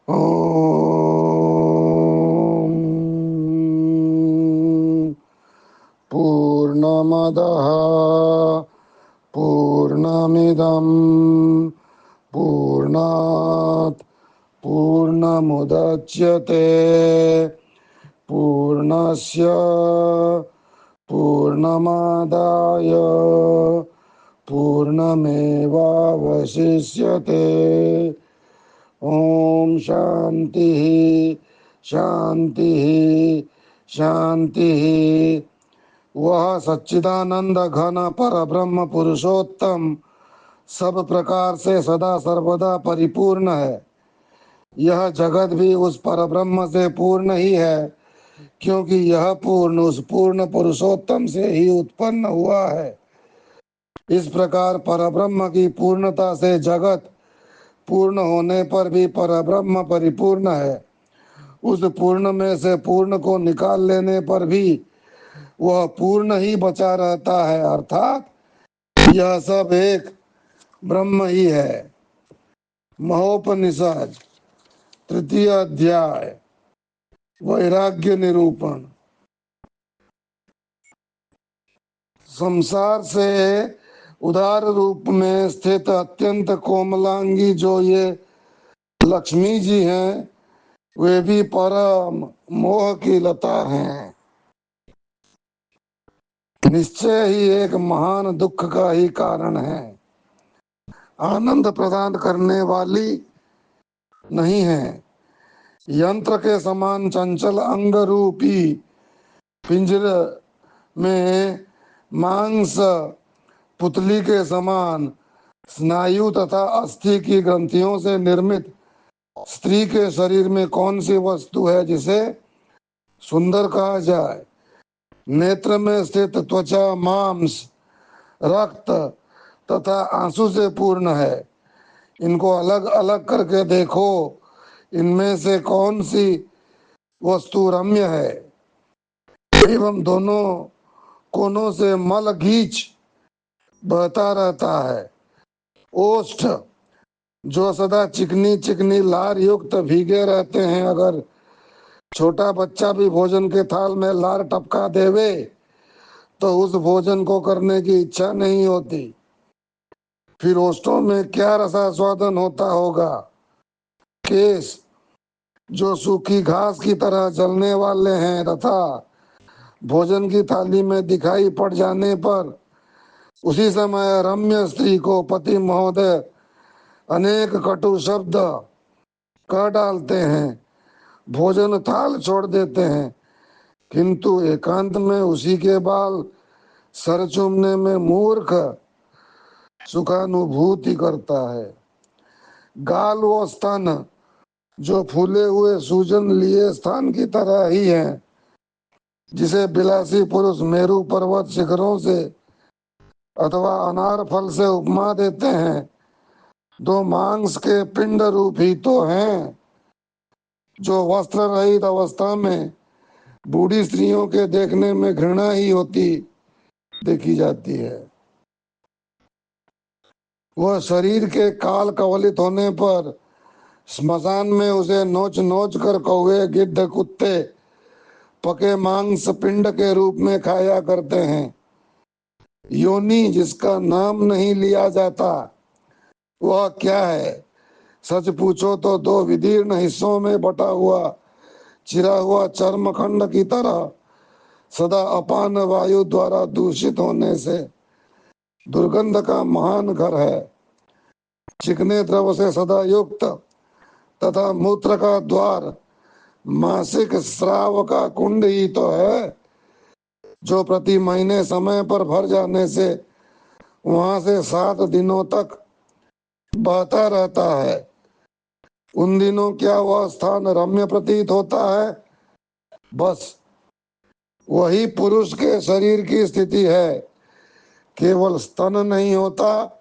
ॐ पूर्णमदः पूर्णमिदं पूर्णात् पूर्णमुदच्यते पूर्णस्य पूर्णमादाय पूर्णमेवावशिष्यते। ओम शांति शांति शांति। वह सच्चिदानंद घन पर ब्रह्म पुरुषोत्तम सब प्रकार से सदा सर्वदा परिपूर्ण है। यह जगत भी उस पर ब्रह्म से पूर्ण ही है, क्योंकि यह पूर्ण उस पूर्ण पुरुषोत्तम से ही उत्पन्न हुआ है। इस प्रकार परब्रह्म की पूर्णता से जगत पूर्ण होने पर भी परब्रह्म परिपूर्ण है। उस पूर्ण में से पूर्ण को निकाल लेने पर भी वह पूर्ण ही बचा रहता है, अर्थात यह सब एक ब्रह्म ही है। महोपनिषद तृतीय अध्याय वैराग्य निरूपण। संसार से उदार रूप में स्थित अत्यंत कोमलांगी जो ये लक्ष्मी जी हैं, वे भी परम मोह की लता हैं। निश्चय ही एक महान दुख का ही कारण है। आनंद प्रदान करने वाली नहीं है। यंत्र के समान चंचल अंग रूपी पिंजरे में मांस पुतली के समान स्नायु तथा अस्थि की ग्रंथियों से निर्मित स्त्री के शरीर में कौन सी वस्तु है जिसे सुंदर कहा जाए। नेत्र में स्थित त्वचा मांस रक्त तथा आंसू से पूर्ण है। इनको अलग अलग करके देखो, इनमें से कौन सी वस्तु रम्य है। एवं दोनों कोनों से मल गीच बहता रहता है। ओष्ठ जो सदा चिकनी चिकनी लार युक्त भीगे रहते हैं, अगर छोटा बच्चा भी भोजन के थाल में लार टपका देवे तो उस भोजन को करने की इच्छा नहीं होती। फिर ओष्ठों में क्या रसास्वादन होता होगा। केस जो सूखी घास की तरह जलने वाले हैं तथा भोजन की थाली में दिखाई पड़ जाने पर उसी समय रम्य स्त्री को पति महोदय अनेक कटु शब्द कह डालते हैं, भोजन थाल छोड़ देते हैं, किंतु एकांत में उसी के बाल सर चूमने में मूर्ख सुखानुभूति करता है। गाल व स्तन जो फूले हुए सूजन लिए स्थान की तरह ही है, जिसे बिलासी पुरुष मेरू पर्वत शिखरों से अथवा अनार फल से उपमा देते हैं। दो मांस के पिंड रूप ही तो हैं, जो वस्त्र रहित अवस्था में बूढ़ी स्त्रियों के देखने में घृणा ही होती देखी जाती है। वह शरीर के काल कवलित होने पर स्मशान में उसे नोच नोच कर कौवे गिद्ध कुत्ते पके मांस पिंड के रूप में खाया करते हैं। योनि जिसका नाम नहीं लिया जाता वह क्या है। सच पूछो तो दो विदीर्ण हिस्सों में बटा हुआ चिरा हुआ चर्मखंड की तरह सदा अपान वायु द्वारा दूषित होने से दुर्गंध का महान घर है। चिकने द्रव से सदा युक्त तथा मूत्र का द्वार मासिक स्राव का कुंड ही तो है, जो प्रति महीने समय पर भर जाने से वहां से 7 दिनों तक बहता रहता है। उन दिनों क्या वह स्थान रम्य प्रतीत होता है। बस वही पुरुष के शरीर की स्थिति है। केवल स्तन नहीं होता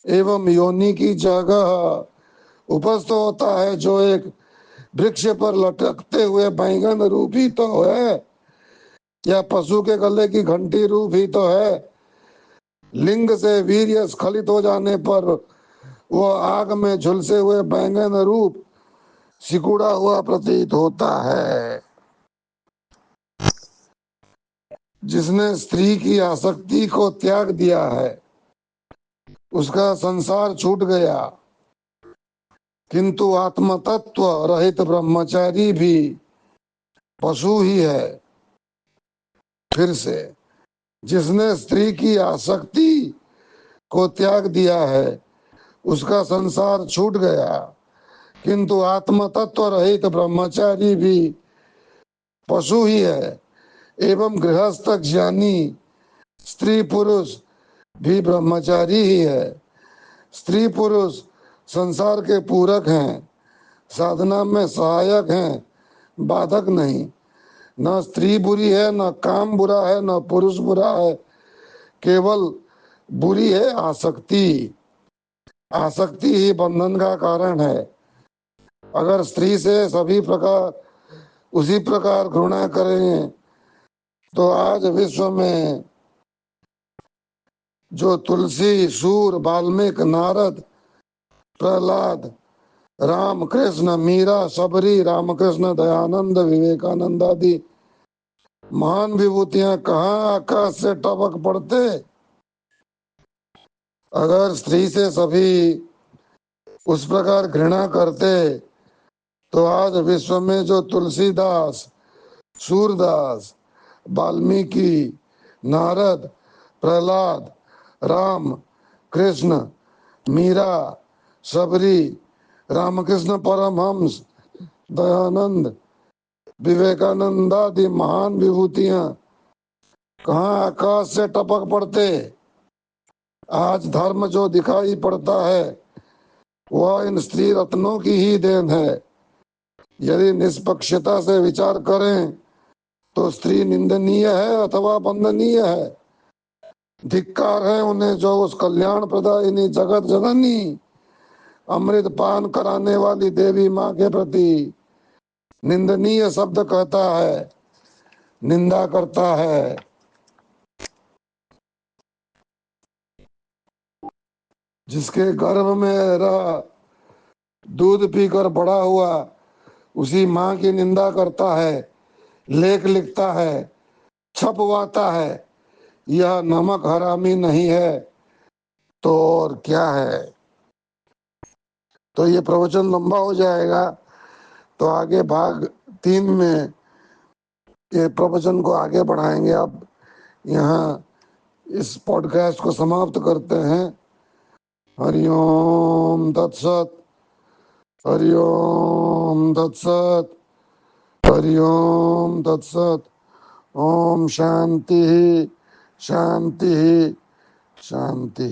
एवं योनि की जगह उपस्थ होता है, जो एक वृक्ष पर लटकते हुए बैंगन रूप ही तो है, या पशु के गले की घंटी रूप ही तो है। लिंग से वीर्य स्खलित हो जाने पर वह आग में झुलसे हुए बैंगन रूप सिकुड़ा हुआ प्रतीत होता है। जिसने स्त्री की आसक्ति को त्याग दिया है उसका संसार छूट गया, किंतु आत्मतत्व रहित ब्रह्मचारी भी पशु ही है। फिर से, जिसने स्त्री की आसक्ति को त्याग दिया है उसका संसार छूट गया, किंतु आत्म तत्व रहित ब्रह्मचारी भी पशु ही है। एवं गृहस्थ ज्ञानी स्त्री पुरुष भी ब्रह्मचारी ही है। स्त्री पुरुष संसार के पूरक हैं, साधना में सहायक हैं, बाधक नहीं। न स्त्री बुरी है, न काम बुरा है, न पुरुष बुरा है, केवल बुरी है आसक्ति। आसक्ति ही बंधन का कारण है। अगर स्त्री से सभी प्रकार उसी प्रकार घृणा करें तो आज विश्व में जो तुलसी, सूर, वाल्मीकि, नारद, प्रहलाद, राम, कृष्ण, मीरा, सबरी, रामकृष्ण, दयानंद, विवेकानंद आदि महान विभूतियां कहाँ आकाश से टपक पड़ते। अगर स्त्री से सभी उस प्रकार घृणा करते तो आज विश्व में जो तुलसीदास, सूरदास, वाल्मीकि, नारद, प्रहलाद, राम, कृष्ण, मीरा, सबरी, रामकृष्ण परमहंस, दयानंद, विवेकानंद आदि महान विभूतियां कहाँ आकाश से टपक पड़ते। आज धर्म जो दिखाई पड़ता है वह इन स्त्री रत्नों की ही देन है। यदि निष्पक्षता से विचार करें तो स्त्री निंदनीय है अथवा वंदनीय है। धिक्कार है उन्हें जो उस कल्याण प्रदायिनी जगत जननी अमृत पान कराने वाली देवी माँ के प्रति निंदनीय शब्द कहता है, निंदा करता है। जिसके गर्भ में रह दूध पीकर बड़ा हुआ उसी माँ की निंदा करता है, लेख लिखता है, छपवाता है, यह नमक हरामी नहीं है तो और क्या है। तो ये प्रवचन लंबा हो जाएगा, तो आगे भाग 3 में ये प्रवचन को आगे बढ़ाएंगे। अब यहाँ इस पॉडकास्ट को समाप्त करते हैं। हरिओम तत्सत, हरिओम तत्सत, हरिओम तत्सत। ओम शांति शांति शांति।